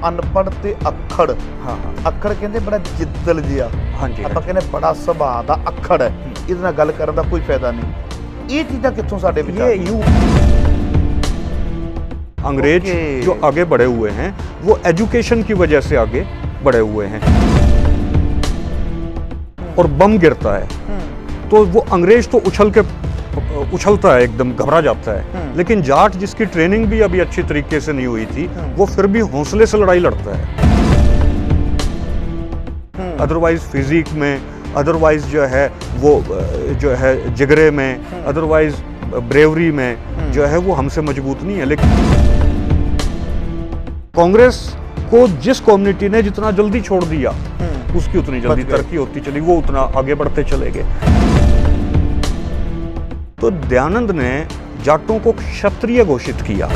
अनपढ़ ते अखड़। हाँ हाँ अखड़ कहते बड़ा जिद्दल जिहा। हाँ जी ਆਪਾਂ ਕਹਿੰਦੇ बड़ा सुभाਅ ਦਾ अखड़ है, ਇਹਦੇ ਨਾਲ ਗੱਲ ਕਰਨ ਦਾ ਕੋਈ फायदा नहीं। ਇਹ ਚੀਜ਼ਾਂ ਕਿੱਥੋਂ ਸਾਡੇ ਵਿੱਚ ये यू अंग्रेज जो आगे बढ़े हुए हैं वो एजुकेशन की वजह से आगे बढ़े हुए हैं। और बम गिरता है तो वो अंग्रेज तो उछलता है, एकदम घबरा जाता है, लेकिन जाट जिसकी ट्रेनिंग भी अभी अच्छी तरीके से नहीं हुई थी वो फिर भी हौसले से लड़ाई लड़ता है। अदरवाइज फिजिक में, अदरवाइज जो है वो जो है जिगरे में, अदरवाइज ब्रेवरी में जो है वो हमसे मजबूत नहीं है। लेकिन कांग्रेस को जिस कम्युनिटी ने जितना जल्दी छोड़ दिया उसकी उतनी जल्दी तरक्की होती चली, वो उतना आगे बढ़ते चले गए। तो दयानंद ने जाटों को क्षत्रिय घोषित किया।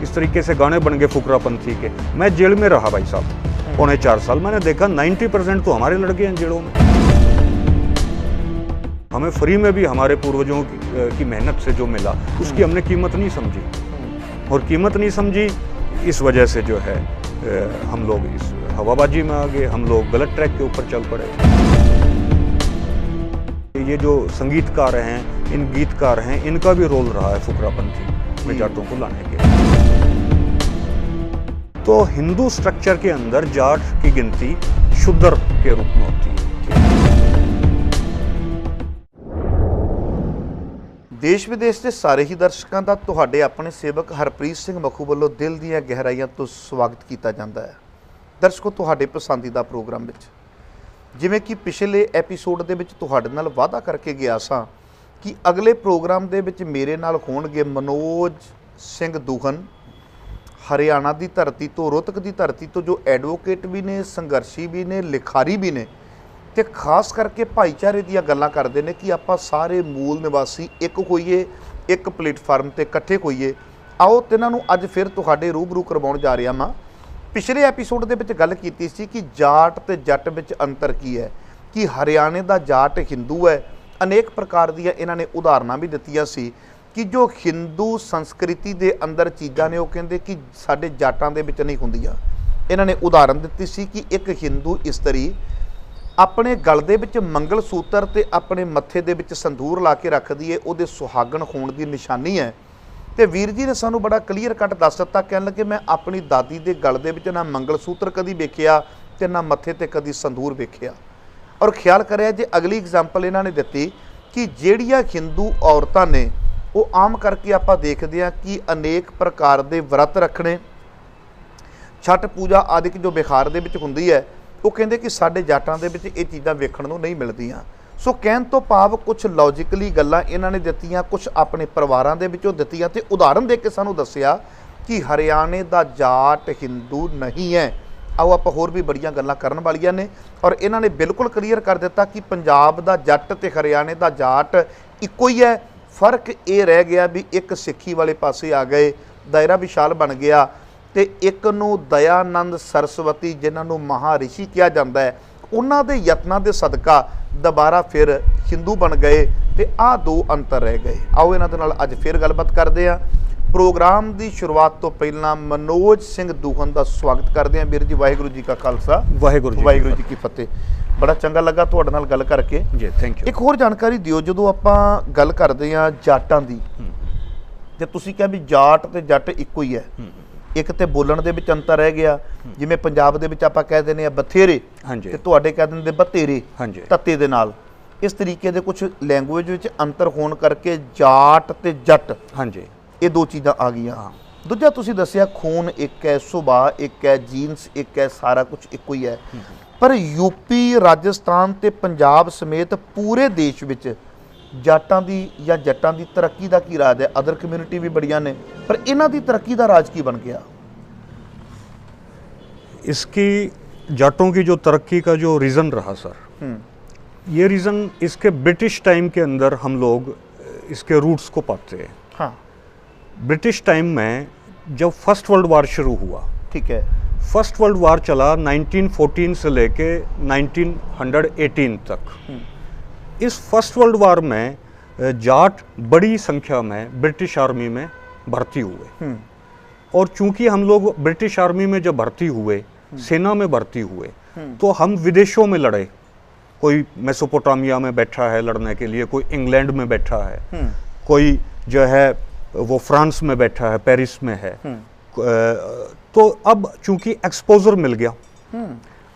इस तरीके से गाने बन गए फुकरापंथी के। मैं जेल में रहा भाई साहब 4.5 साल, मैंने देखा 90% तो हमारे लड़के हैं जेलों में। हमें फ्री में भी हमारे पूर्वजों की मेहनत से जो मिला उसकी हमने कीमत नहीं समझी, और कीमत नहीं समझी इस वजह से जो है हम लोग इस हवाबाजी में आ गए, हम लोग गलत ट्रैक के ऊपर चल पड़े। ये जो संगीतकार हैं, इन गीतकार हैं, इनका भी रोल रहा है फुकरापंथी में जाटों को लाने के। तो हिंदू स्ट्रक्चर के अंदर जाट की गिनती शूद्र के रूप में होती है। देश विदेश के सारे ही दर्शकों का तुहाडे अपने सेवक हरप्रीत सिंह मखू वालों दिल दीआं गहराइयां तो स्वागत किया जाता है। दर्शकों, तुहाडे पसंदीदा प्रोग्राम विच जिवें कि पिछले एपीसोड दे विच तुहाडे नाल वादा करके गया सां कि अगले प्रोग्राम दे विच मेरे नाल होणगे मनोज सिंह दुहन, हरियाणा की धरती तो, रोहतक की धरती तो, जो एडवोकेट भी ने, संघर्षी भी ने, लिखारी भी ने, तो खास करके भाईचारे दी गल्लां करते हैं कि आपां सारे मूल निवासी एक होइए, एक प्लेटफार्म ते इकट्ठे होइए। आओ तिन्हां नूं अज फिर तुहाडे रूबरू करवाउण जा रहा वां। पिछले एपीसोड दे विच गल कीती सी कि जाट ते जट विच अंतर की है, कि हरियाणे दा जाट हिंदू है। अनेक प्रकार दी इन्हां ने उदाहरणां भी दित्तियां सी कि जो हिंदू संस्कृति दे अंदर चीज़ां ने, वो कहंदे कि साडे जाटां दे विच नहीं हुंदियां। इन्हां ने उदाहरण दित्ती सी कि एक हिंदू इस्तरी अपने गल दे विच मंगल सूत्र ते अपने मत्थे दे विच संदूर ला के रखदी है, उहदे सुहागण होण दी निशानी है। तो वीर जी ने सानू बड़ा क्लीयर कट दस दिता, कहण लगे मैं अपनी दादी दे गल दे विच ना मंगल सूत्र कदी वेखिया ते ना मत्थे ते कदी संदूर वेखिया। और ख्याल करिया जे अगली एग्जाम्पल इन्हां ने दित्ती कि जिहड़ियां हिंदू औरतां ने वो आम करके आपां देखदे हां कि अनेक प्रकार दे व्रत रखने, छठ पूजा आदि जो बिहार दे विच हुंदी है, वो कहते कि साडे जाटां दे विच ये चीज़ां वेखण नूं नहीं मिलदियां। सो कहण तो भाव कुछ लॉजिकली गल्लां इन्हां ने दित्तियां, कुछ अपने परिवारां दे विचों दित्तियां ते उदाहरण दे के सानू दस्सिया कि हरियाणे दा जाट हिंदू नहीं है। आओ आपां होर भी बड़ियां गल्लां करन वालियां ने, और इन्हां ने बिल्कुल क्लीयर कर दिता कि पंजाब दा जट ते हरियाणे दा जाट इक्को ही है। फर्क ये रह गया भी एक सिੱਖੀ वाले पासे आ गए, दायरा विशाल बन गया, तो एक नूं दयानंद सरस्वती जिन्हां नूं महारिषि कहा जाता है, उन्हां दे यत्नां दे सदका दोबारा फिर हिंदू बन गए। तो आ दो अंतर रह गए। आओ इन्हां दे नाल अज फिर गलबात करते हैं। प्रोग्राम की शुरुआत तो पहला मनोज सिंह दुहन का स्वागत करते हैं। वीर जी वाहिगुरू जी का खालसा, वाहिगुरू जी की फतेह। बड़ा चंगा लगा तुहाडे नाल गल करके जी, थैंक यू। एक होर जानकारी दिओ, जदों आपां गल करते हैं जाटां दी, ते तुसीं कहा भी जाट ते जट इक्को ही है, एक तो बोलण दे विच अंतर रह गया। जिवें पंजाब दे विच आपां कह दिंदे आ बथेरे, ते तुहाडे कह दिंदे बतेरे तत्ते दे नाल। इस तरीके दे कुछ लैंगुएज विच अंतर होण करके जाट ते जट ये दो चीज़ां आ गईयां। दूजा तुसीं दस्सिया खून एक है, सुभाਅ एक है, जीनस एक है, सारा कुछ इक्को ही है। पर यूपी, राजस्थान ते पंजाब समेत पूरे देश विच जाटां दी या जट्टां दी तरक्की दा की राज है? अदर कम्यूनिटी भी बड़ियां ने, पर इन्हां दी तरक्की दा राज की बन गया? इसकी जाटों की जो तरक्की का जो रीज़न रहा सर, ये रीज़न इसके ब्रिटिश टाइम के अंदर हम लोग इसके रूट्स को पाते हैं। हाँ, ब्रिटिश टाइम में जब फर्स्ट वर्ल्ड वार शुरू हुआ, ठीक है, फर्स्ट वर्ल्ड वार चला 1914 से लेके 1918 तक। इस फर्स्ट वर्ल्ड वार में जाट बड़ी संख्या में ब्रिटिश आर्मी में भर्ती हुए, और चूंकि हम लोग ब्रिटिश आर्मी में जब भर्ती हुए, सेना में भर्ती हुए, तो हम विदेशों में लड़े। कोई मेसोपोटामिया में बैठा है लड़ने के लिए, कोई इंग्लैंड में बैठा है, कोई जो है वो फ्रांस में बैठा है, पेरिस में है। तो अब चूंकि एक्सपोजर मिल गया,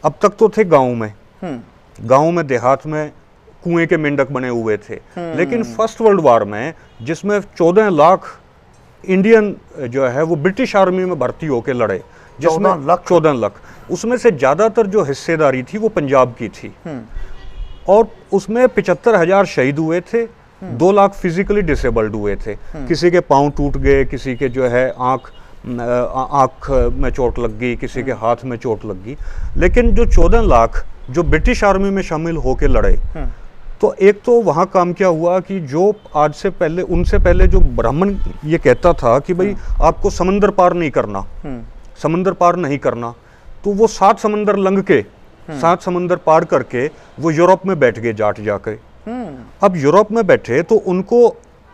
अब तक तो थे गांव में देहात में कुएं के मेंढक बने हुए थे, लेकिन फर्स्ट वर्ल्ड वार में जिसमें 14 लाख इंडियन जो है वो ब्रिटिश आर्मी में भर्ती होकर लड़े, जिसमें 14 लाख, उसमें से ज्यादातर जो हिस्सेदारी थी वो पंजाब की थी, और उसमें 75,000 शहीद हुए थे, 2 लाख फिजिकली डिसेबल्ड हुए थे। किसी के पांव टूट गए, किसी के जो है आंख में चोट लग गई, किसी के हाथ में चोट लग गई। लेकिन जो 14 लाख जो ब्रिटिश आर्मी में शामिल होकर लड़े, तो एक तो वहाँ काम क्या हुआ कि जो आज से पहले, उनसे पहले जो ब्राह्मण ये कहता था कि भाई आपको समंदर पार नहीं करना, समंदर पार नहीं करना, तो वो 7 समंदर लंघ के, 7 समंदर पार करके वो यूरोप में बैठ गए जाट जाकर। अब यूरोप में बैठे तो उनको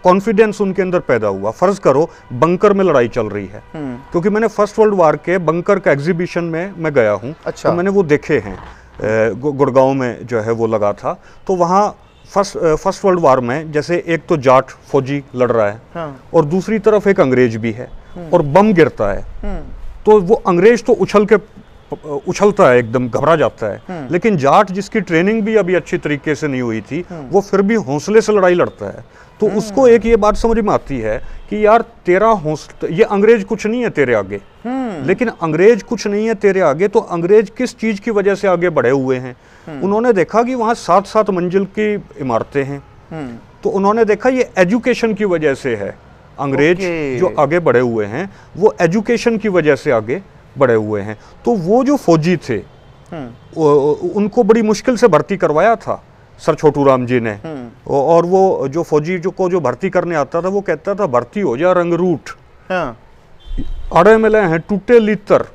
कॉन्फिडेंस उनके अंदर पैदा हुआ। फर्ज करो बंकर में लड़ाई चल रही है, क्योंकि मैंने फर्स्ट वर्ल्ड वार के बंकर का एग्जीबिशन में मैं गया हूँ। अच्छा। तो मैंने वो देखे हैं, गुड़गांव में जो है वो लगा था। तो वहाँ फर्स्ट वर्ल्ड वार में जैसे एक तो जाट फौजी लड़ रहा है, और दूसरी तरफ एक अंग्रेज भी है, और बम गिरता है, तो वो अंग्रेज तो उछलता है, एकदम घबरा जाता है, लेकिन जाट जिसकी ट्रेनिंग भी अभी अच्छी तरीके से नहीं हुई थी, वो फिर भी हौसले से लड़ाई लड़ता है। तो उसको एक ये बात समझ में आती है कि यार तेरा हौसला, ये अंग्रेज कुछ नहीं है तेरे आगे, लेकिन अंग्रेज कुछ नहीं है तेरे आगे, तो अंग्रेज किस चीज की वजह से आगे बढ़े हुए हैं? उन्होंने देखा कि वहां 7-7 मंजिल की इमारतें हैं, तो उन्होंने देखा ये एजुकेशन की वजह से है। अंग्रेज जो आगे बढ़े हुए हैं वो एजुकेशन की वजह से आगे बढ़े हुए हैं। तो वो जो फौजी थे उनको बड़ी मुश्किल से भर्ती करवाया था सर छोटू राम जी ने, और वो जो फौजी जो भर्ती करने आता था वो कहता था भर्ती हो जा रंगरूट, अड़े मिले हैं टूटे लीतर,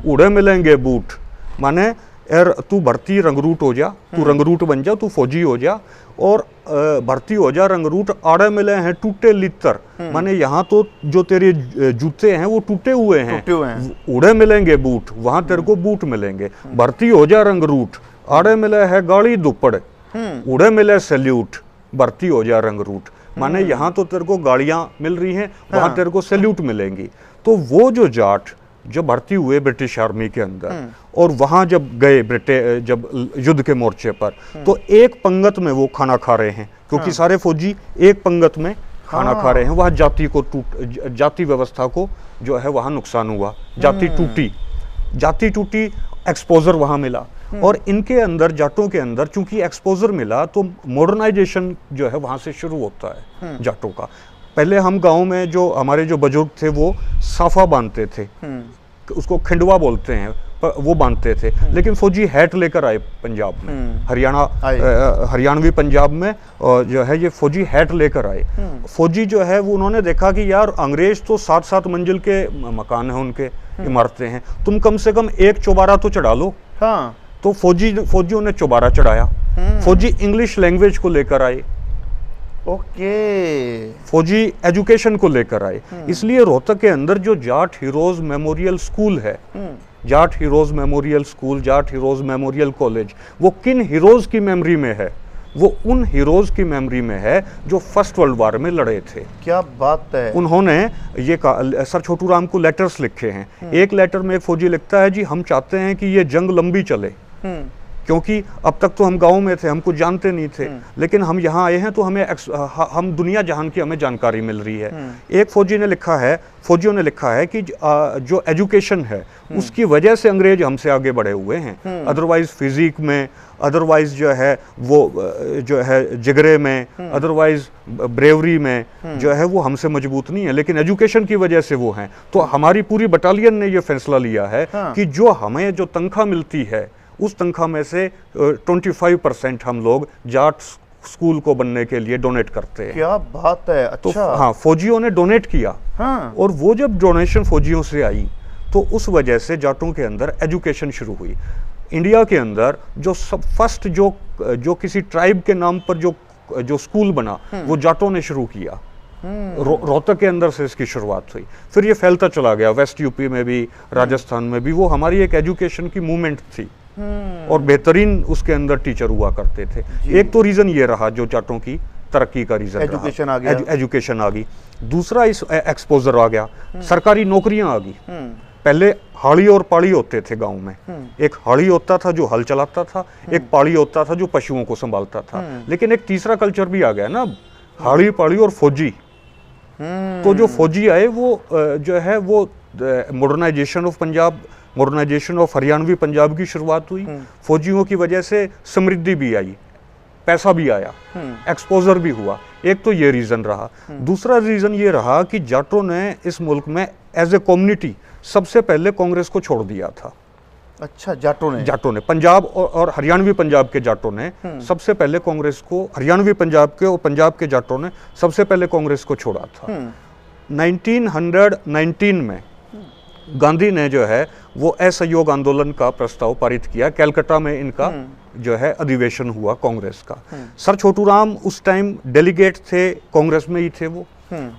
उड़े मिलेंगे बूट। माने यार तू भर्ती रंगरूट हो जा, तू रंगरूट बन जा, तू फौजी हो जा, और भर्ती हो जा रंगरूट, आड़े मिले हैं टूटे लीतर, माने यहाँ तो जो तेरे जूते हैं वो टूटे हुए हैं, उड़े मिलेंगे बूट, वहां तेरे को बूट मिलेंगे। भर्ती हो जा रंगरूट, आड़े मिले है गाड़ी दुपड़, उड़े मिले सैल्यूट, भर्ती हो जा रंगरूट, माने यहाँ तो तेरे को गाड़ियां मिल रही हैं, वहां तेरे को सैल्यूट मिलेंगी। तो वो जो जाट जो भर्ती हुए ब्रिटिश आर्मी के अंदर, और वहां जब गए जब युद्ध के मोर्चे पर, तो एक पंगत में वो खाना खा रहे हैं, क्योंकि सारे फौजी एक पंगत में खाना खा रहे हैं। वहां जाति व्यवस्था को जो है वहां नुकसान हुआ, जाति टूटी, एक्सपोजर वहां मिला, और इनके अंदर, जाटों के अंदर चूंकि एक्सपोजर मिला, तो मॉडर्नाइजेशन जो है वहां से शुरू होता है जाटों का। पहले हम गांव में जो हमारे जो बुजुर्ग थे वो साफा बांधते थे, उसको खिंडवा बोलते हैं, वो बांधते थे, लेकिन फौजी हैट लेकर आए पंजाब में, हरियाणवी पंजाब में, और जो है ये फौजी हैट लेकर आए। फौजी जो है वो उन्होंने देखा कि यार अंग्रेज तो 7-7 मंजिल के मकान हैं उनके, इमारतें हैं, तुम कम से कम एक चौबारा तो चढ़ा लो। तो फौजियों ने चौबारा चढ़ाया। फौजी इंग्लिश लैंग्वेज को लेकर आए, फौजी एजुकेशन को लेकर आए। इसलिए रोहतक के अंदर जो जाट हीरोज मेमोरियल स्कूल है, Jat heroes memorial school, Jat heroes memorial college, वो किन हीरोज की मेमोरी में है? वो उन हीरोज की मेमोरी में है जो फर्स्ट वर्ल्ड वार में लड़े थे। क्या बात है। उन्होंने ये सर छोटू राम को लेटर्स लिखे हैं। एक लेटर में एक फौजी लिखता है, जी हम चाहते हैं कि ये जंग लंबी चले, क्योंकि अब तक तो हम गांव में थे, हम कुछ जानते नहीं थे, लेकिन हम यहाँ आए हैं तो हम दुनिया जहान की हमें जानकारी मिल रही है। एक फौजियों ने लिखा है कि जो एजुकेशन है उसकी वजह से अंग्रेज हमसे आगे बढ़े हुए हैं, अदरवाइज फिजिक में, अदरवाइज जो है वो जो है जिगरे में, अदरवाइज ब्रेवरी में जो है वो हमसे मजबूत नहीं है, लेकिन एजुकेशन की वजह से वो हैं। तो हमारी पूरी बटालियन ने ये फैसला लिया है कि जो हमें जो तनख्वाह मिलती है उस तनख्वाह में से 25% हम लोग जाट स्कूल को बनने के लिए डोनेट करते हैं। क्या बात है। अच्छा। तो हाँ, फौजियों ने डोनेट किया। और वो जब डोनेशन फौजियों से आई तो उस वजह से जाटों के अंदर एजुकेशन शुरू हुई। इंडिया के अंदर जो फर्स्ट जो किसी ट्राइब के नाम पर जो स्कूल बना वो जाटों ने शुरू किया। रोहतक के अंदर से इसकी शुरुआत हुई, फिर ये फैलता चला गया, वेस्ट यूपी में भी, राजस्थान में भी। वो हमारी एक एजुकेशन की मूवमेंट थी और बेहतरीन उसके अंदर टीचर हुआ करते थे। एक तो रीजन ये रहा जो जाटों की तरक्की का रीजन एजुकेशन आ गया, एजुकेशन आ गई। दूसरा इस एक्सपोजर आ गया, सरकारी नौकरियां आ गई। पहले हाड़ी और पाड़ी होते थे गांव में, एक हाड़ी होता था जो हल चलाता था, एक पाड़ी होता था जो पशुओं को संभालता था। लेकिन एक तीसरा कल्चर भी आ गया ना, हाड़ी पाड़ी और फौजी। तो जो फौजी आए वो जो है वो modernisation of Punjab, modernisation of Haryanvi Punjab की शुरुआत हुई। फौजियों की वजह से समृद्धि भी आई, पैसा भी आया, एक्सपोजर भी हुआ। एक तो ये रीजन रहा। दूसरा रीजन ये रहा कि जाटों ने इस मुल्क में एज ए कम्युनिटी सबसे पहले कांग्रेस को छोड़ दिया था। अच्छा, जाटों ने पंजाब और हरियाणवी पंजाब के जाटों ने सबसे पहले कांग्रेस को, हरियाणवी पंजाब के और पंजाब के जाटों ने सबसे पहले कांग्रेस को छोड़ा था। 1919 में गांधी ने जो है वो असहयोग आंदोलन का प्रस्ताव पारित किया। कलकत्ता में इनका जो है अधिवेशन हुआ कांग्रेस का। सर छोटूराम उस टाइम डेलीगेट थे, कांग्रेस में ही थे वो,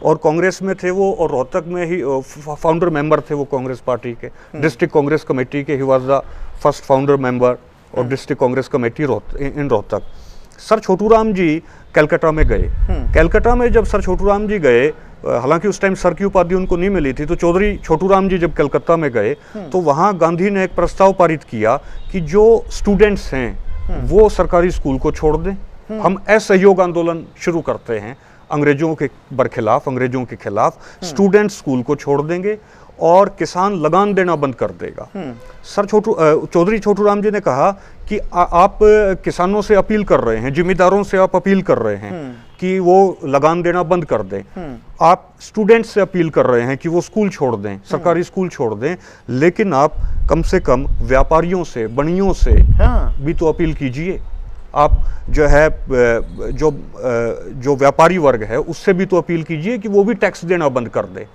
और कांग्रेस में थे वो, और रोहतक में ही फाउंडर मेंबर थे वो कांग्रेस पार्टी के, डिस्ट्रिक्ट कांग्रेस कमेटी के। He was the first founder member और डिस्ट्रिक्ट कांग्रेस कमेटी इन रोहतक। सर छोटूराम जी कलकत्ता में गए। कलकत्ता में जब सर छोटूराम जी गए, हालांकि उस टाइम सर की उपाधि उनको नहीं मिली थी, तो चौधरी छोटूराम जी जब कलकत्ता में गए तो वहाँ गांधी ने एक प्रस्ताव पारित किया कि जो स्टूडेंट्स हैं वो सरकारी स्कूल को छोड़ दें, हम असहयोग आंदोलन शुरू करते हैं अंग्रेजों के बरखिलाफ, अंग्रेजों के खिलाफ। स्टूडेंट स्कूल को छोड़ देंगे और किसान लगान देना बंद कर देगा। सर चौधरी छोटूराम जी ने कहा कि आप किसानों से अपील कर रहे हैं, जिम्मेदारों से आप अपील कर रहे हैं कि वो लगान देना बंद कर दें, आप स्टूडेंट्स से अपील कर रहे हैं कि वो स्कूल छोड़ दें, सरकारी स्कूल छोड़ दें, लेकिन आप कम से कम व्यापारियों से, बनियों से भी तो अपील कीजिए। आप जो है जो व्यापारी वर्ग है उससे भी तो अपील कीजिए कि वो भी टैक्स देना बंद कर दे।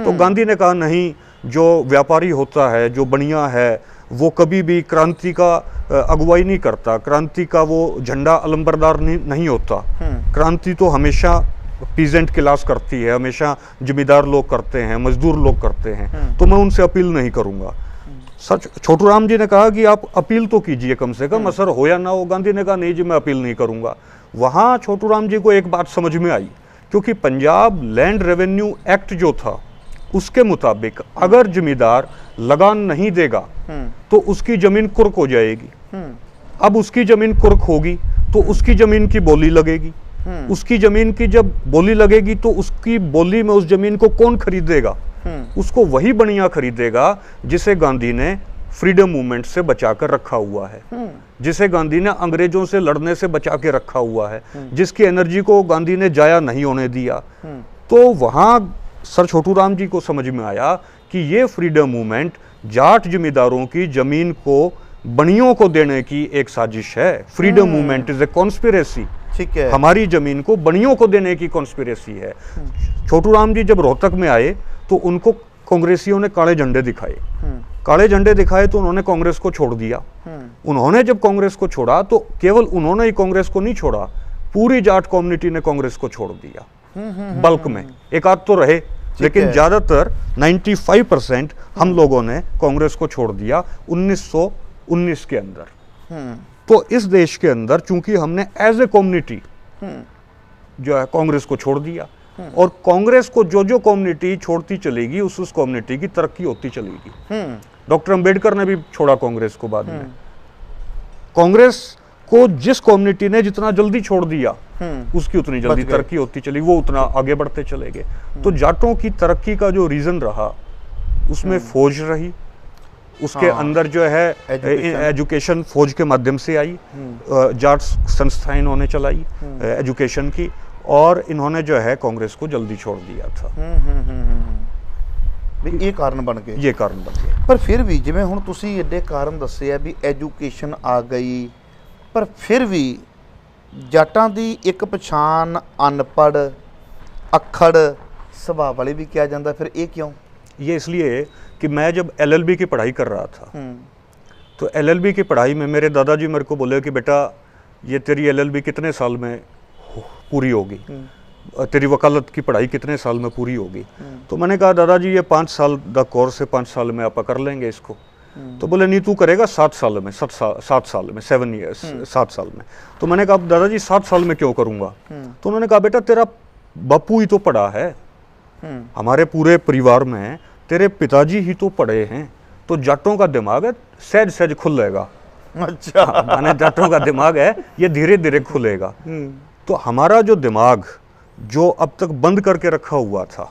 तो गांधी ने कहा नहीं, जो व्यापारी होता है, जो बनिया है, वो कभी भी क्रांति का अगुवाई नहीं करता, क्रांति का वो झंडा अलंबरदार नहीं होता। क्रांति तो हमेशा पीजेंट क्लास करती है, हमेशा जमींदार लोग करते हैं, मजदूर लोग करते हैं, तो मैं उनसे अपील नहीं करूंगा। सर छोटूराम जी ने कहा कि आप अपील तो कीजिए कम से कम, असर हो या ना हो। गांधी ने कहा नहीं जी, मैं अपील नहीं करूंगा। वहां छोटूराम जी को एक बात समझ में आई, क्योंकि पंजाब लैंड रेवेन्यू एक्ट जो था उसके मुताबिक अगर जमींदार लगान नहीं देगा तो उसकी जमीन कुर्क हो जाएगी। अब उसकी जमीन कुर्क होगी तो उसकी जमीन की बोली लगेगी। उसकी जमीन की जब बोली लगेगी तो उसकी बोली में उस जमीन को कौन खरीदेगा? उसको वही बनिया खरीदेगा जिसे गांधी ने फ्रीडम मूवमेंट से बचा कर रखा हुआ है, जिसे गांधी ने अंग्रेजों से लड़ने से बचा के रखा हुआ है, जिसकी एनर्जी को गांधी ने जाया नहीं होने दिया। तो वहां सर छोटूराम जी को समझ में आया कि ये फ्रीडम मूवमेंट जाट जमींदारों की जमीन को बनियों को देने की एक साजिश है। Freedom movement is a conspiracy. ठीक है, हमारी जमीन को बनियों को देने की कॉन्स्पिरेसी है। छोटूराम जी जब रोहतक में आए तो उनको कांग्रेसियों ने काले झंडे दिखाए। काले झंडे दिखाए तो उन्होंने कांग्रेस को छोड़ दिया। उन्होंने जब कांग्रेस को छोड़ा तो केवल उन्होंने ही कांग्रेस को नहीं छोड़ा, पूरी जाट कम्युनिटी ने कांग्रेस को छोड़ दिया बल्क में। एक आध तो रहे, लेकिन ज्यादातर 95% हम लोगों ने कांग्रेस को छोड़ दिया 1919 के अंदर। तो इस देश के अंदर चूंकि हमने एज ए कम्युनिटी जो है कांग्रेस को छोड़ दिया, और कांग्रेस को जो कम्युनिटी छोड़ती चलेगी उस कम्युनिटी की तरक्की होती चलेगी। डॉक्टर अंबेडकर ने भी छोड़ा कांग्रेस को बाद में। कांग्रेस को जिस कम्युनिटी ने जितना जल्दी छोड़ दिया उसकी उतनी जल्दी तरक्की होती चली, वो उतना आगे बढ़ते चले गए। तो जाटों की तरक्की का जो रीजन रहा उसमें फौज रही, उसके अंदर जो है एजुकेशन फौज के माध्यम से आई, जाट संस्थाएं इन्होंने चलाई एजुकेशन की, और इन्होंने जो है कांग्रेस को जल्दी छोड़ दिया था। ये कारण बन गए, ये कारण बन गए। पर फिर भी जिवें हुण तुसीं एडे कारण दस्से आ भी एजुकेशन आ गई, पर फिर भी जाटां दी एक पछाण अनपढ़ अखड़ सुभाਅ वाले भी किया जाता, फिर ये क्यों? ये इसलिए कि मैं जब LLB की पढ़ाई कर रहा था तो LLB की पढ़ाई में मेरे दादाजी मेरे को बोले कि बेटा ये तेरी LLB कितने साल में पूरी होगी? तेरी वकालत की पढ़ाई कितने साल में पूरी होगी? तो मैंने कहा दादाजी ये 5 साल का कोर्स है, 5 साल में आप कर लेंगे इसको। तो बोले नहीं तू करेगा 7 साल में, 7 साल में, 7 ईयर्स, 7 साल में। तो मैंने कहा दादाजी 7 साल में क्यों करूँगा? तो उन्होंने कहा बेटा तेरा बापू ही तो पढ़ा है, हमारे पूरे परिवार में तेरे पिताजी ही तो पढ़े हैं, तो जाटों का दिमाग है सहज सहज खुलेगा। अच्छा, माने जाटों का दिमाग है ये धीरे धीरे खुलेगा। तो हमारा जो दिमाग जो अब तक बंद करके रखा हुआ था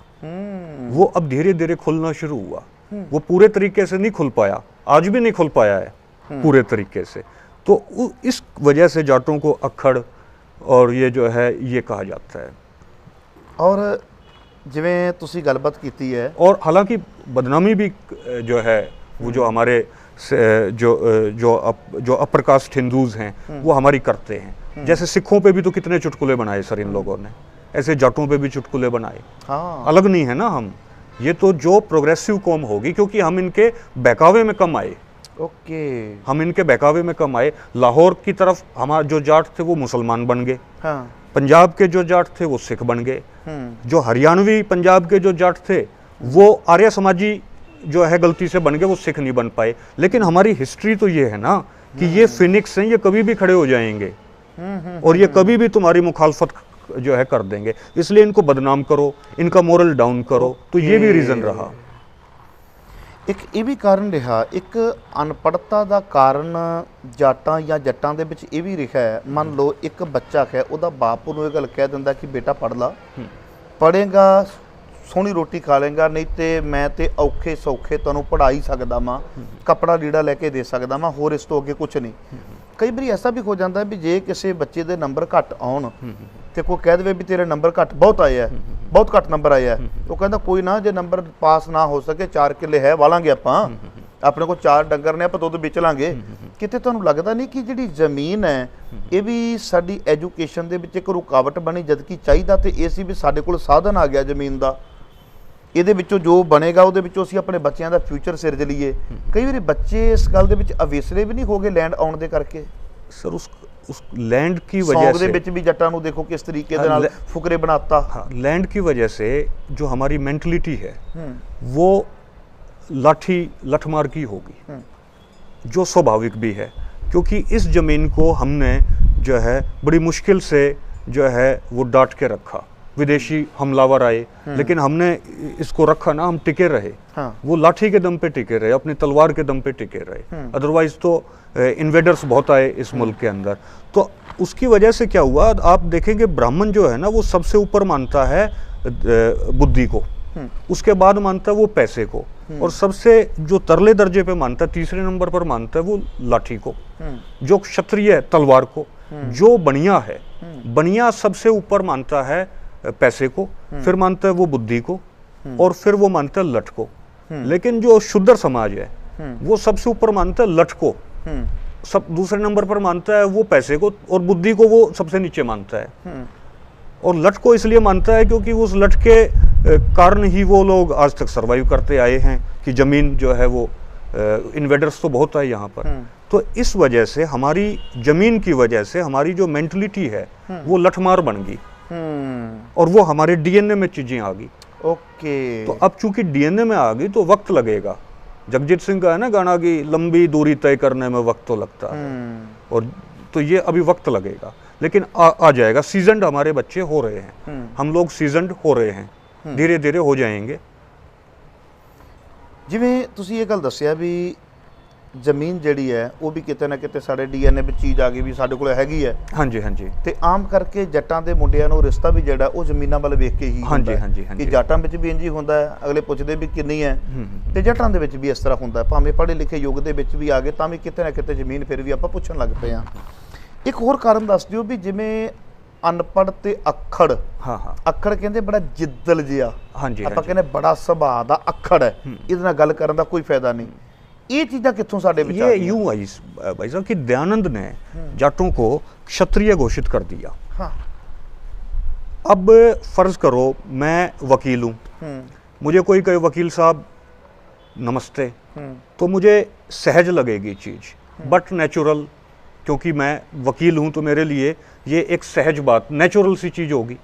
वो अब धीरे धीरे खुलना शुरू हुआ। वो पूरे तरीके से नहीं खुल पाया, आज भी नहीं खुल पाया है पूरे तरीके से। तो इस वजह से जाटों को अक्खड़ और ये जो है ये कहा जाता है। और जिवें तुसी गलबात कीती है, और हालांकि बदनामी भी जो है वो जो हमारे जो अपर कास्ट हिंदूज हैं वो हमारी करते हैं। जैसे सिखों पे भी तो कितने चुटकुले बनाए सर इन लोगों ने, ऐसे जाटों पे भी चुटकुले बनाए। हाँ, अलग नहीं है ना हम, ये तो जो प्रोग्रेसिव कौम होगी, क्योंकि हम इनके बहकावे में कम आए। ओके, हम इनके बहकावे में कम आए। लाहौर की तरफ हमारे जो जाट थे वो मुसलमान बन गए, हाँ, पंजाब के जो जाट थे वो सिख बन गए, जो हरियाणवी पंजाब के जो जाट थे वो आर्य समाजी जो है गलती से बन गए, वो सिख नहीं बन पाए। लेकिन हमारी हिस्ट्री तो ये है ना कि ये फिनिक्स हैं, ये कभी भी खड़े हो जाएंगे और ये कभी भी तुम्हारी मुखालफत जो है कर देंगे, इसलिए इनको बदनाम करो, इनका मोरल डाउन करो। तो ये भी रीज़न रहा। एक ये भी कारण रहा, एक अनपढ़ता ਦਾ ਕਾਰਨ ਜਾਟਾਂ ਜਾਂ ਜੱਟਾਂ ਦੇ ਵਿੱਚ ਇਹ ਵੀ ਰਿਹਾ ਹੈ। ਮੰਨ ਲਓ ਇੱਕ ਬੱਚਾ ਹੈ, ਉਹਦਾ ਬਾਪ ਉਹਨੂੰ ਇਹ ਗੱਲ ਕਹਿ ਦਿੰਦਾ ਕਿ ਬੇਟਾ ਪੜ੍ਹ ਲਾ, ਪੜ੍ਹੇਗਾ ਸੋਹਣੀ ਰੋਟੀ ਖਾ ਲੇਗਾ, ਨਹੀਂ ਤੇ ਮੈਂ ਤੇ ਔਖੇ ਸੌਖੇ ਤੁਹਾਨੂੰ ਪੜ੍ਹਾ ਹੀ ਸਕਦਾ ਵਾਂ, ਕੱਪੜਾ ਲੀੜਾ ਲੈ ਕੇ ਦੇ ਸਕਦਾ ਵਾਂ, ਹੋਰ ਇਸ ਤੋਂ ਅੱਗੇ ਕੁਝ ਨਹੀਂ। ਕਈ ਵਾਰੀ ਐਸਾ ਵੀ ਹੋ ਜਾਂਦਾ ਵੀ ਜੇ ਕਿਸੇ ਬੱਚੇ ਦੇ ਨੰਬਰ ਘੱਟ ਆਉਣ ਤੇ ਕੋਈ ਕਹਿ ਦੇਵੇ ਵੀ ਤੇਰੇ ਨੰਬਰ ਘੱਟ ਬਹੁਤ ਆਏ ਆ, ਬਹੁਤ ਘੱਟ ਨੰਬਰ ਆਏ ਆ, ਉਹ ਕਹਿੰਦਾ ਕੋਈ ਨਾ, ਜੇ ਨੰਬਰ ਪਾਸ ਨਾ ਹੋ ਸਕੇ 4 ਕਿੱਲੇ ਹੈ ਵਾਲਾਂਗੇ ਆਪਾਂ, ਆਪਣੇ ਕੋਲ 4 ਡੰਗਰ ਨੇ, ਆਪਾਂ ਦੁੱਧ ਵੇਚ ਲਾਂਗੇ। ਕਿਤੇ ਤੁਹਾਨੂੰ ਲੱਗਦਾ ਨਹੀਂ ਕਿ ਜਿਹੜੀ ਜ਼ਮੀਨ ਹੈ ਇਹ ਵੀ ਸਾਡੀ ਐਜੂਕੇਸ਼ਨ ਦੇ ਵਿੱਚ ਇੱਕ ਰੁਕਾਵਟ ਬਣੀ, ਜਦਕਿ ਚਾਹੀਦਾ ਤੇ ਇਹ ਸੀ ਵੀ ਸਾਡੇ ਕੋਲ ਸਾਧਨ ਆ ਗਿਆ ਜ਼ਮੀਨ ਦਾ, ਇਹਦੇ ਵਿੱਚੋਂ ਜੋ ਬਣੇਗਾ ਉਹਦੇ ਵਿੱਚੋਂ ਅਸੀਂ ਆਪਣੇ ਬੱਚਿਆਂ ਦਾ ਫਿਊਚਰ ਸਿਰਜ ਲਈਏ। ਕਈ ਵਾਰੀ ਬੱਚੇ ਇਸ ਗੱਲ ਦੇ ਵਿੱਚ ਅਵੇਸਲੇ ਵੀ ਨਹੀਂ ਹੋ ਗਏ ਲੈਂਡ ਆਉਣ ਦੇ ਕਰਕੇ। सर उस लैंड की वजह से ਵਿੱਚ ਵੀ ਜੱਟਾਂ ਨੂੰ ਦੇਖੋ ਕਿਸ ਤਰੀਕੇ ਦੇ ਨਾਲ ਫੁਕਰੇ ਬਣਾਤਾ। हाँ, लैंड की वजह से जो हमारी मेंटलिटी है वो लठमार की होगी, जो स्वाभाविक भी है, क्योंकि इस ज़मीन को हमने जो है बड़ी मुश्किल से जो है वो डांट के रखा। विदेशी हमलावर आए लेकिन हमने इसको रखा ना, हम टिके रहे। हाँ। वो लाठी के दम पे टिके रहे, अपनी तलवार के दम पे टिके रहे। अदरवाइज तो इन्वेडर्स बहुत आए इस मुल्क के अंदर। तो उसकी वजह से क्या हुआ, आप देखेंगे ब्राह्मण जो है ना वो सबसे ऊपर मानता है बुद्धि को, उसके बाद मानता है वो पैसे को, और सबसे जो तरले दर्जे पे मानता है, तीसरे नंबर पर मानता है वो लाठी को। जो क्षत्रिय है तलवार को, जो बनिया है बनिया सबसे ऊपर मानता है पैसे को, फिर मानता है वो बुद्धि को, और फिर वो मानता है लठ को। लेकिन जो शुद्र समाज है वो सबसे ऊपर मानता है लठ को, सब दूसरे नंबर पर मानता है वो पैसे को, और बुद्धि को वो सबसे नीचे मानता है। और लठ को इसलिए मानता है क्योंकि उस लठ के कारण ही वो लोग आज तक सर्वाइव करते आए हैं कि ज़मीन जो है वो इन्वेडर्स तो बहुत है यहाँ पर। तो इस वजह से हमारी ज़मीन की वजह से हमारी जो मेंटलिटी है वो लठमार बन गई, और वो हमारे डीएनए में चीज़ें आ गई। ओके, तो अब चूंकि डीएनए में आ गई तो वक्त लगेगा। जगजीत सिंह का है ना गाना कि लंबी दूरी तय करने में वक्त तो लगता है, और तो ये अभी वक्त लगेगा, लेकिन आ जाएगा। सीजनड हमारे बच्चे हो रहे हैं, हम लोग सीजनड हो रहे हैं, धीरे धीरे हो जाएंगे। ਜਿਵੇਂ ਤੁਸੀਂ ਇਹ ਗੱਲ ਦੱਸਿਆ ਵੀ ਜ਼ਮੀਨ ਜਿਹੜੀ ਹੈ ਉਹ ਵੀ ਕਿਤੇ ਨਾ ਕਿਤੇ ਸਾਡੇ ਡੀਐਨਏ ਵਿੱਚ ਚੀਜ਼ ਆ ਗਈ ਵੀ ਸਾਡੇ ਕੋਲ ਹੈਗੀ ਹੈ। ਹਾਂਜੀ ਹਾਂਜੀ। ਤੇ ਆਮ ਕਰਕੇ ਜੱਟਾਂ ਦੇ ਮੁੰਡਿਆਂ ਨੂੰ ਰਿਸ਼ਤਾ ਵੀ ਜਿਹੜਾ ਉਹ ਜ਼ਮੀਨਾਂ ਵੱਲ ਵੇਖ ਕੇ ਹੀ ਹੁੰਦਾ ਹੈ। ਹਾਂਜੀ ਹਾਂਜੀ। ਕਿ ਜੱਟਾਂ ਵਿੱਚ ਵੀ ਇੰਝ ਹੀ ਹੁੰਦਾ ਹੈ, ਅਗਲੇ ਪੁੱਛਦੇ ਵੀ ਕਿੰਨੀ ਹੈ, ਤੇ ਜੱਟਾਂ ਦੇ ਵਿੱਚ ਵੀ ਇਸ ਤਰ੍ਹਾਂ ਹੁੰਦਾ ਹੈ। ਭਾਵੇਂ ਪੜ੍ਹੇ ਲਿਖੇ ਯੁੱਗ ਦੇ ਵਿੱਚ ਵੀ ਆ ਗਏ ਤਾਂ ਵੀ ਕਿਤੇ ਨਾ ਕਿਤੇ ਜ਼ਮੀਨ ਫਿਰ ਵੀ ਆਪਾਂ ਪੁੱਛਣ ਲੱਗ ਪਏ ਹਾਂ। ਇੱਕ ਹੋਰ ਕਾਰਨ ਦੱਸ ਦਿਓ ਵੀ ਜਿਵੇਂ ਅਨਪੜ੍ਹ ਤੇ ਅੱਖੜ। ਹਾਂ ਹਾਂ। ਅੱਖੜ ਕਹਿੰਦੇ ਬੜਾ ਜਿੱਦਲ ਜਿਹਾ, ਹਾਂਜੀ ਆਪਾਂ ਕਹਿੰਦੇ ਬੜਾ ਸੁਭਾਅ ਦਾ ਅੱਖੜ ਹੈ, ਇਹਦੇ ਨਾਲ ਗੱਲ ਕਰਨ ਦਾ ਕੋਈ ਫਾਇਦਾ नहीं। ये चीज़ां कित्थों साडे विच आ ये गईयां? यूं आई भाई साहब कि दयानंद ने जाटों को क्षत्रिय घोषित कर दिया। हाँ। अब फर्ज करो मैं वकील हूँ, मुझे कोई कहे वकील साहब नमस्ते, तो मुझे सहज लगेगी चीज़, बट नेचुरल, क्योंकि मैं वकील हूँ तो मेरे लिए ये एक सहज बात, नेचुरल सी चीज़ होगी।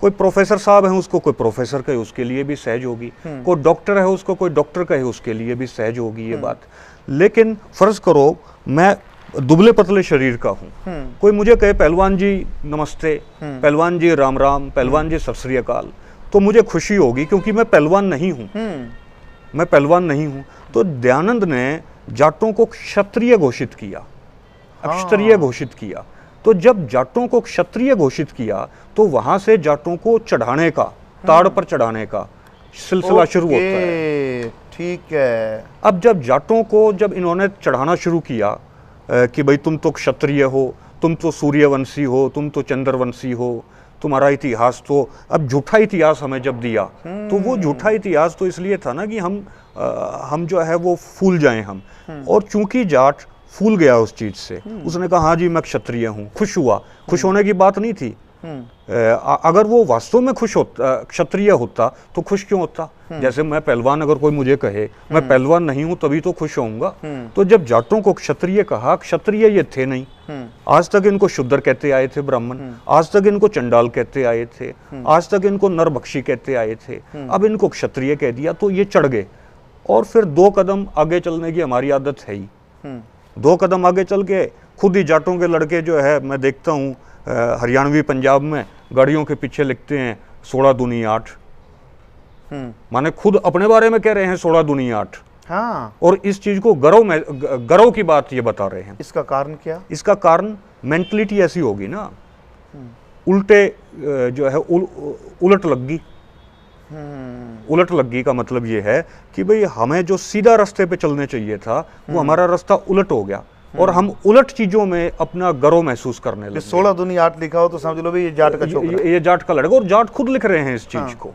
कोई प्रोफेसर साहब है उसको कोई प्रोफेसर कहे उसके लिए भी सहज होगी, कोई डॉक्टर है उसको कोई डॉक्टर कहे उसके लिए भी सहज होगी ये बात। लेकिन फर्ज करो मैं दुबले पतले शरीर का हूँ, कोई मुझे कहे पहलवान जी नमस्ते, पहलवान जी राम राम, पहलवान जी सत श्री अकाल, तो मुझे खुशी होगी क्योंकि मैं पहलवान नहीं हूँ, मैं पहलवान नहीं हूँ। तो दयानंद ने जाटों को क्षत्रिय घोषित किया, अक्षत्रिय घोषित किया। तो जब जाटों को क्षत्रिय घोषित किया तो वहां से जाटों को चढ़ाने का, ताड़ पर चढ़ाने का सिलसिला शुरू होता है। ठीक है। अब जब जाटों को जब इन्होंने चढ़ाना शुरू किया कि भाई तुम तो क्षत्रिय हो, तुम तो सूर्यवंशी हो, तुम तो चंद्रवंशी हो, तुम्हारा इतिहास तो, अब झूठा इतिहास हमें जब दिया तो वो झूठा इतिहास तो इसलिए था ना कि हम जो है वो फूल जाएं हम। और चूंकि जाट फूल गया उस चीज से, उसने कहा हाँ जी मैं क्षत्रिय हूँ, खुश हुआ। खुश होने की बात नहीं थी। अगर वो वास्तव में खुश होता, क्षत्रिय होता तो खुश क्यों होता? जैसे मैं पहलवान, अगर कोई मुझे कहे मैं पहलवान नहीं हूं तभी तो खुश होऊंगा। तो जब जाटों को क्षत्रिय कहा, क्षत्रिय ये थे नहीं, आज तक इनको शूद्र कहते आए थे ब्राह्मण, आज तक इनको चंडाल कहते आए थे, आज तक इनको नरभक्षी कहते आए थे, अब इनको क्षत्रिय कह दिया तो ये चढ़ गए। और फिर 2 कदम आगे चलने की हमारी आदत है ही। 2 कदम आगे चल के खुद ही जाटों के लड़के जो है, मैं देखता हूँ हरियाणवी पंजाब में गाड़ियों के पीछे लिखते हैं 16 दूनी 8, माने खुद अपने बारे में कह रहे हैं 16 दूनी 8। हाँ। और इस चीज को गर्व की बात ये बता रहे हैं। इसका कारण क्या? इसका कारण मेंटलिटी ऐसी होगी ना, उल्टे जो है उलट लगी। उलट लगी का मतलब ये है कि भाई हमें जो सीधा रास्ते पे चलने चाहिए था वो हमारा रास्ता उलट हो गया और हम उलट चीजों में अपना गर्व महसूस करने लगे। 16 दूनी 8 लिखा हो तो समझ लो भाई ये जाट का छोकरा, ये जाट का लड़का। और जाट खुद लिख रहे हैं इस चीज को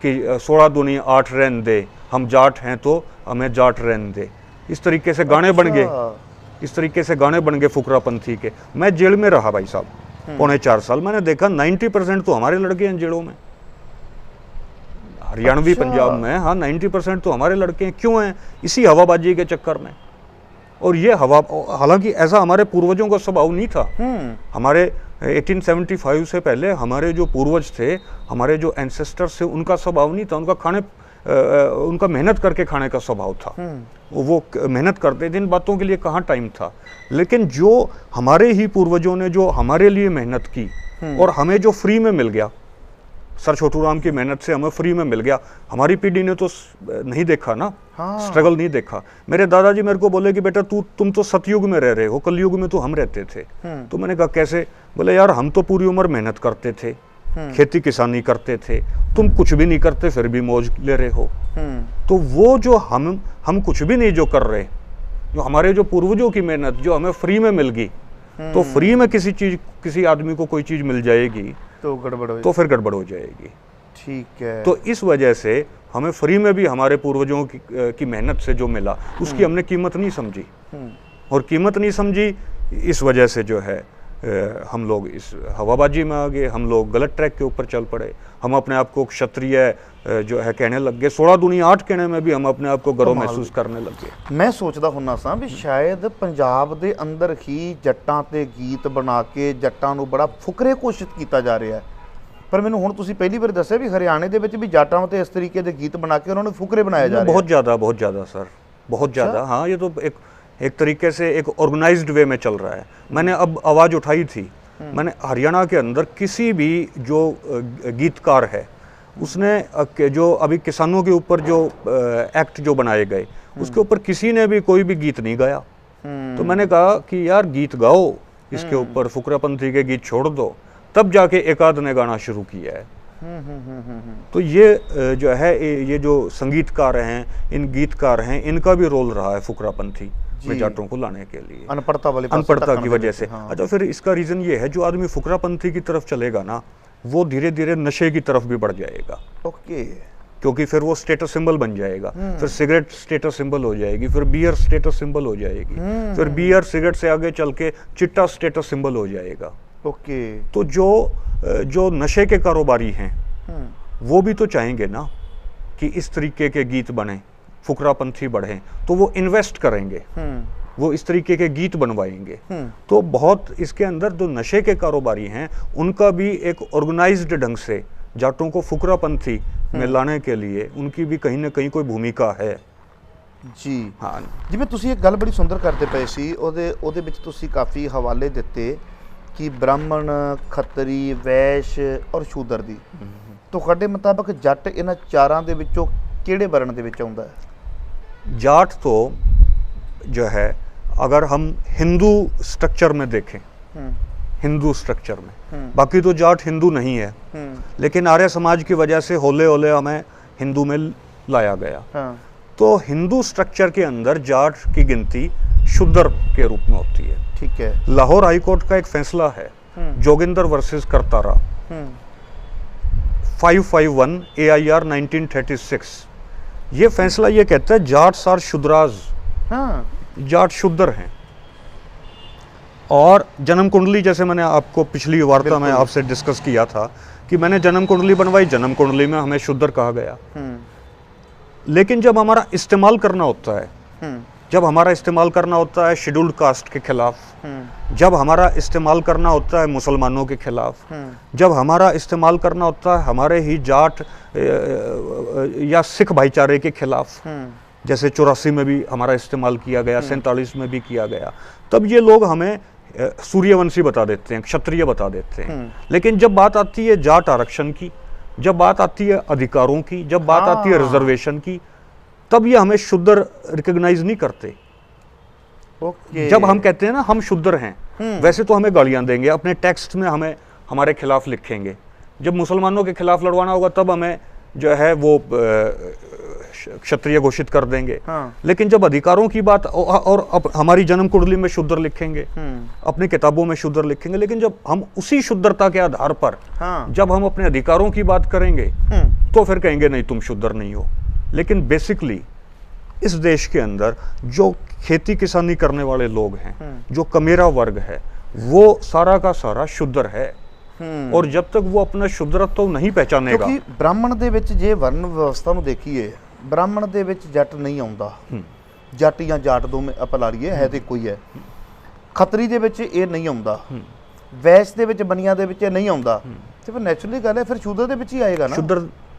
कि 16 दूनी 8 रहने दे, हम जाट हैं तो हमें जाट रहने दे। इस तरीके से गाने बन गए, इस तरीके से गाने बन गए फुकरापंथी के। मैं जेल में रहा भाई साहब 4.5 साल, मैंने देखा 90% तो हमारे लड़के हैं जेलों में, हरियाणवी पंजाब में। हाँ 90% तो हमारे लड़के हैं। क्यों हैं? इसी हवाबाजी के चक्कर में। और ये हवा, हालांकि ऐसा हमारे पूर्वजों का स्वभाव नहीं था। हमारे 1875 से पहले हमारे जो पूर्वज थे, हमारे जो एंसेस्टर्स थे, उनका स्वभाव नहीं था। उनका मेहनत करके खाने का स्वभाव था। वो मेहनत करते थे, इन बातों के लिए कहाँ टाइम था। लेकिन जो हमारे ही पूर्वजों ने जो हमारे लिए मेहनत की और हमें जो फ्री में मिल गया, सर छोटू राम की मेहनत से हमें फ्री में मिल गया, हमारी पीढ़ी ने तो नहीं देखा ना। हाँ। स्ट्रगल नहीं देखा। मेरे दादाजी मेरे को बोले कि बेटा तुम तो सतयुग में रह रहे हो, कलयुग में तो हम रहते थे। तो मैंने कहा कैसे? बोले यार हम तो पूरी उम्र मेहनत करते थे, खेती किसानी करते थे, तुम कुछ भी नहीं करते फिर भी मौज ले रहे हो। तो वो जो हम कुछ भी नहीं जो कर रहे, जो हमारे जो पूर्वजों की मेहनत जो हमें फ्री में मिल गई, तो फ्री में किसी आदमी को कोई चीज मिल जाएगी तो गड़बड़ हो, तो फिर गड़बड़ हो जाएगी। ठीक है। तो इस वजह से हमें फ्री में भी हमारे पूर्वजों की मेहनत से जो मिला उसकी हमने कीमत नहीं समझी। और कीमत नहीं समझी, इस वजह से जो है हम लोग इस हवाबाजी में आ गए, हम लोग गलत ट्रैक के ऊपर चल पड़े। हम अपने आप को क्षत्रिय जो है कहने लग गए। 16 दूनी 8 कहने में भी हम अपने आप को गर्व महसूस करने लग गए। मैं सोचदा हुन्ना सा भी शायद पंजाब दे अंदर ही जट्टां ते गीत बना के जट्टां नूं बड़ा फुकरे घोषित किया जा रहा है। पर मैनूं हुण तुसीं पहली बार दस्सिया भी हरियाणे दे विच भी जाटां ते इस तरीके दे गीत बना के उन्होंने फुकरे बनाए जा रहे हैं। बहुत ज़्यादा सर, बहुत ज़्यादा। हाँ, ये तो एक तरीके से एक ऑर्गेनाइज्ड वे में चल रहा है। मैंने अब आवाज़ उठाई थी, मैंने हरियाणा के अंदर किसी भी जो गीतकार है उसने जो अभी किसानों के ऊपर जो एक्ट जो बनाए गए उसके ऊपर किसी ने भी कोई भी गीत नहीं गाया। तो मैंने कहा कि यार गीत गाओ इसके ऊपर, फुकरापंथी के गीत छोड़ दो। तब जाके एक आध ने गाना शुरू किया है। तो ये जो है ये जो संगीतकार हैं, इन गीतकार हैं, इनका भी रोल रहा है फुकरापंथी में जाटों को लाने के लिए, अनपढ़ता की वजह से। हाँ। अच्छा, फिर इसका रीजन ये है जो आदमी फुकरापंथी की तरफ चलेगा ना, वो धीरे धीरे नशे की तरफ भी बढ़ जाएगा। ओके। क्योंकि फिर वो स्टेटस सिंबल बन जाएगा, फिर सिगरेट स्टेटस सिंबल हो जाएगी, फिर बियर स्टेटस सिंबल हो जाएगी, फिर बियर सिगरेट से आगे चल के चिट्टा स्टेटस सिंबल हो जाएगा। ओके। तो जो नशे के कारोबारी हैं वो भी तो चाहेंगे ना कि इस तरीके के गीत बने, फुकरापंथी बढ़े, तो वो इन्वेस्ट करेंगे। वो इस तरीके के गीत बनवाएंगे। तो बहुत इसके अंदर जो नशे के कारोबारी हैं उनका भी एक ऑर्गेनाइज्ड ढंग से जाटों को फुकरापंथी में लाने के लिए उनकी भी कहीं ना कहीं कोई भूमिका है जी। हाँ जिवें तुसीं एक गल बड़ी सुंदर करते पे सी, ਉਹਦੇ ਵਿੱਚ ਤੁਸੀਂ ਕਾਫੀ ਹਵਾਲੇ ਦਿੱਤੇ ਕਿ ਬ੍ਰਾਹਮਣ, ਖੱਤਰੀ, ਵੈਸ਼ ਔਰ ਸ਼ੂਦਰ ਦੀ। ਤੁਹਾਡੇ ਮੁਤਾਬਕ ਜੱਟ ਇਹਨਾਂ ਚਾਰਾਂ ਦੇ ਵਿੱਚੋਂ ਕਿਹੜੇ ਵਰਣ ਦੇ ਵਿੱਚ ਆਉਂਦਾ ਹੈ? जाट तो जो है अगर हम हिंदू स्ट्रक्चर में देखें, हिंदू स्ट्रक्चर में, बाकी तो जाट हिंदू नहीं है, लेकिन आर्य समाज की वजह से होले होले हमें हिंदू में लाया गया। तो हिंदू स्ट्रक्चर के अंदर जाट की गिनती शूद्र के रूप में होती है। ठीक है। लाहौर हाईकोर्ट का एक फैसला है जोगिंदर वर्सेस करतारा 551 AIR 1936। ये फैसला ये कहता है जाट्स आर शूद्राज, जाट शूद्र हैं। और जन्म कुंडली, जैसे मैंने आपको पिछली वार्ता में आपसे डिस्कस किया था कि मैंने जन्म कुंडली बनवाई, जन्म कुंडली में हमें शूद्र कहा गया। लेकिन जब हमारा इस्तेमाल करना होता है, जब हमारा इस्तेमाल करना होता है शेड्यूल्ड कास्ट के खिलाफ, जब हमारा इस्तेमाल करना होता है मुसलमानों के खिलाफ, जब हमारा इस्तेमाल करना होता है हमारे ही जाट या सिख भाईचारे के खिलाफ, जैसे 84 में भी हमारा इस्तेमाल किया गया, 47 में भी किया गया, तब ये लोग हमें सूर्यवंशी बता देते हैं, क्षत्रिय बता देते हैं। लेकिन जब बात आती है जाट आरक्षण की, जब बात आती है अधिकारों की, जब बात आती है रिजर्वेशन की, तब ये हमें शूद्र रिकॉग्नाइज नहीं करते। जब हम कहते हैं ना हम शूद्र हैं, वैसे तो हमें गालियां देंगे, अपने टेक्स्ट में हमें हमारे खिलाफ लिखेंगे। जब मुसलमानों के खिलाफ लड़वाना होगा तब हमें जो है वो क्षत्रिय घोषित कर देंगे। लेकिन जब अधिकारों की बात और हमारी जन्म कुंडली में शूद्र लिखेंगे, अपनी किताबों में शूद्र लिखेंगे, लेकिन जब हम उसी शुद्धता के आधार पर जब हम अपने अधिकारों की बात करेंगे तो फिर कहेंगे नहीं तुम शूद्र नहीं हो। लेकिन बेसिकली इस देश के अंदर जो खेती किसानी करने वाले लोग हैं, जो कमेरा वर्ग है, वो सारा का सारा शूद्र है। और जब तक वो अपना शुद्रत्व नहीं पहचानेगा, क्योंकि ब्राह्मण ਦੇ ਵਿੱਚ ਜੇ ਵਰਨ ਵਿਵਸਥਾ ਨੂੰ ਦੇਖੀਏ, ब्राह्मण ਦੇ ਵਿੱਚ ਜੱਟ ਨਹੀਂ ਆਉਂਦਾ। ਜੱਟ ਜਾਂ ਜਾਟ ਦੋਵੇਂ ਆਪਾਂ ਲਾ ਲਈਏ, ਹੈ ਤੇ ਕੋਈ ਹੈ। ਖੱਤਰੀ ਦੇ ਵਿੱਚ ਇਹ ਨਹੀਂ ਆਉਂਦਾ, ਵੈਸ਼ ਦੇ ਵਿੱਚ, ਬਨੀਆਂ ਦੇ ਵਿੱਚ ਇਹ ਨਹੀਂ ਆਉਂਦਾ, ਤੇ ਫਿਰ ਨੈਚੁਰਲੀ ਗੱਲ ਹੈ ਫਿਰ ਸ਼ੂਦਰ ਦੇ ਵਿੱਚ ਹੀ ਆਏਗਾ ਨਾ। शूद्र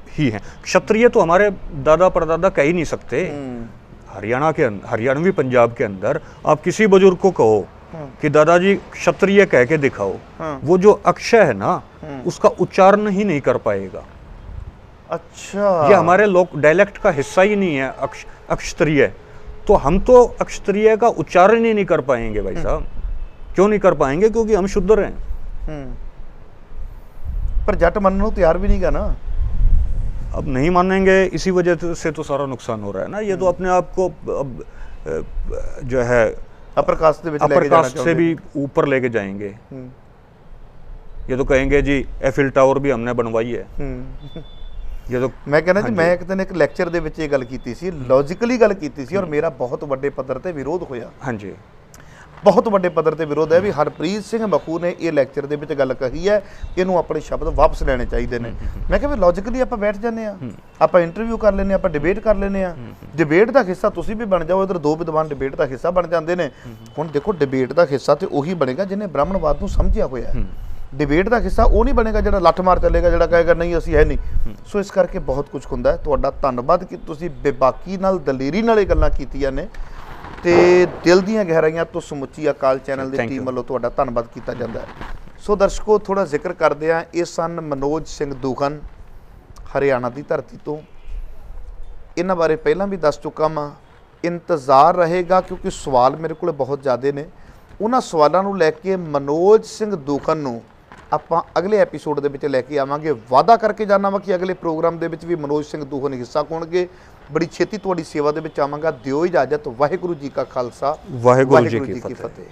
ही है। क्षत्रिय तो हमारे दादा परदादा कह ही नहीं सकते। हरियाणवी पंजाब के अंदर आप किसी बुजुर्ग को कहो कि दादाजी क्षत्रिय कह के दिखाओ, वो जो अक्षय है ना उसका उच्चारण ही नहीं कर पाएगा। अच्छा, ये हमारे लोक डायलेक्ट का हिस्सा ही नहीं है अक्षत्रिय। तो हम तो अक्षत्रिय का उच्चारण ही नहीं कर पाएंगे भाई साहब। क्यों नहीं कर पाएंगे? क्योंकि हम शुद्र हैं। पर जट मानने को तैयार भी नहीं का ना। अब नहीं मानेंगे, इसी वजह से तो सारा नुकसान हो रहा है ना। ये तो अपने आप को अब जो है अपर कास्ट से भी ऊपर लेके जाएंगे। ये तो कहेंगे जी एफिल टावर भी हमने बनवाई है। ये तो मैं कहना जी, मैं एक दिन एक ਲੈਕਚਰ ਦੇ ਵਿੱਚ ਇਹ ਗੱਲ ਕੀਤੀ ਸੀ, ਲੌਜੀਕਲੀ ਗੱਲ ਕੀਤੀ ਸੀ, ਔਰ ਮੇਰਾ ਬਹੁਤ ਵੱਡੇ ਪੱਧਰ ਤੇ ਵਿਰੋਧ ਹੋਇਆ। ਹਾਂਜੀ, ਬਹੁਤ ਵੱਡੇ ਪੱਧਰ ਤੇ ਵਿਰੋਧ ਹੈ ਵੀ ਹਰਪ੍ਰੀਤ ਸਿੰਘ ਮਖੂ ਨੇ ਇਹ ਲੈਕਚਰ ਦੇ ਵਿੱਚ ਗੱਲ ਕਹੀ ਹੈ, ਇਹਨੂੰ ਆਪਣੇ ਸ਼ਬਦ ਵਾਪਸ ਲੈਣੇ ਚਾਹੀਦੇ ਨੇ। ਮੈਂ ਕਿਹਾ ਵੀ ਲੌਜੀਕਲੀ ਆਪਾਂ ਬੈਠ ਜਾਂਦੇ ਆ, ਆਪਾਂ ਇੰਟਰਵਿਊ ਕਰ ਲੈਂਦੇ ਆ, ਆਪਾਂ ਡਿਬੇਟ ਕਰ ਲੈਂਦੇ ਆ। ਡਿਬੇਟ ਦਾ ਹਿੱਸਾ ਤੁਸੀਂ ਵੀ ਬਣ ਜਾਓ, ਇਧਰ ਦੋ ਵਿਦਵਾਨ ਡਿਬੇਟ ਦਾ ਹਿੱਸਾ ਬਣ ਜਾਂਦੇ ਨੇ। ਹੁਣ ਦੇਖੋ, ਡਿਬੇਟ ਦਾ ਹਿੱਸਾ ਤੇ ਉਹੀ ਬਣੇਗਾ ਜਿਹਨੇ ਬ੍ਰਾਹਮਣਵਾਦ ਨੂੰ ਸਮਝਿਆ ਹੋਇਆ ਹੈ। ਡਿਬੇਟ ਦਾ ਹਿੱਸਾ ਉਹ ਨਹੀਂ ਬਣੇਗਾ ਜਿਹੜਾ ਲੱਠ ਮਾਰ ਚੱਲੇਗਾ, ਜਿਹੜਾ ਕਹੇਗਾ ਨਹੀਂ ਅਸੀਂ ਹੈ ਨਹੀਂ। ਸੋ ਇਸ ਕਰਕੇ ਬਹੁਤ ਕੁਝ ਹੁੰਦਾ ਹੈ। ਤੁਹਾਡਾ ਧੰਨਵਾਦ ਕਿ ਤੁਸੀਂ ਬੇਬਾਕੀ ਨਾਲ, ਦਲੇਰੀ ਨਾਲ ਇਹ ਗੱਲਾਂ ਕੀਤੀਆਂ ਨੇ, ਤੇ ਦਿਲ ਦੀਆਂ ਗਹਿਰਾਈਆਂ ਤੋਂ ਸਮੁੱਚੀ ਅਕਾਲ ਚੈਨਲ ਦੀ ਟੀਮ ਵੱਲੋਂ ਤੁਹਾਡਾ ਧੰਨਵਾਦ ਕੀਤਾ ਜਾਂਦਾ ਹੈ। ਸੋ ਦਰਸ਼ਕੋ, ਥੋੜਾ ਜ਼ਿਕਰ ਕਰਦੇ ਹਾਂ। ਇਹ ਸਨ ਮਨੋਜ ਸਿੰਘ ਦੂਖਨ, ਹਰਿਆਣਾ ਦੀ ਧਰਤੀ ਤੋਂ। ਇਹਨਾਂ ਬਾਰੇ ਪਹਿਲਾਂ ਵੀ ਦੱਸ ਚੁੱਕਾ ਹਾਂ। ਇੰਤਜ਼ਾਰ ਰਹੇਗਾ ਕਿਉਂਕਿ ਸਵਾਲ ਮੇਰੇ ਕੋਲ ਬਹੁਤ ਜ਼ਿਆਦਾ ਨੇ। ਉਹਨਾਂ ਸਵਾਲਾਂ ਨੂੰ ਲੈ ਕੇ ਮਨੋਜ ਸਿੰਘ ਦੂਖਨ ਨੂੰ ਆਪਾਂ ਅਗਲੇ ਐਪੀਸੋਡ ਦੇ ਵਿੱਚ ਲੈ ਕੇ ਆਵਾਂਗੇ। ਵਾਅਦਾ ਕਰਕੇ ਜਾਣਾ ਵਾ ਕਿ ਅਗਲੇ ਪ੍ਰੋਗਰਾਮ ਦੇ ਵਿੱਚ ਵੀ ਮਨੋਜ ਸਿੰਘ ਦੂਖਨ ਹਿੱਸਾ ਹੋਣਗੇ। ਬੜੀ ਛੇਤੀ ਤੁਹਾਡੀ ਸੇਵਾ ਦੇ ਵਿੱਚ ਆਵਾਂਗਾ। ਦਿਓ ਇਜਾਜ਼ਤ। ਵਾਹਿਗੁਰੂ ਜੀ ਕਾ ਖਾਲਸਾ, ਵਾਹਿਗੁਰੂ ਜੀ ਕੀ ਫਤਿਹ।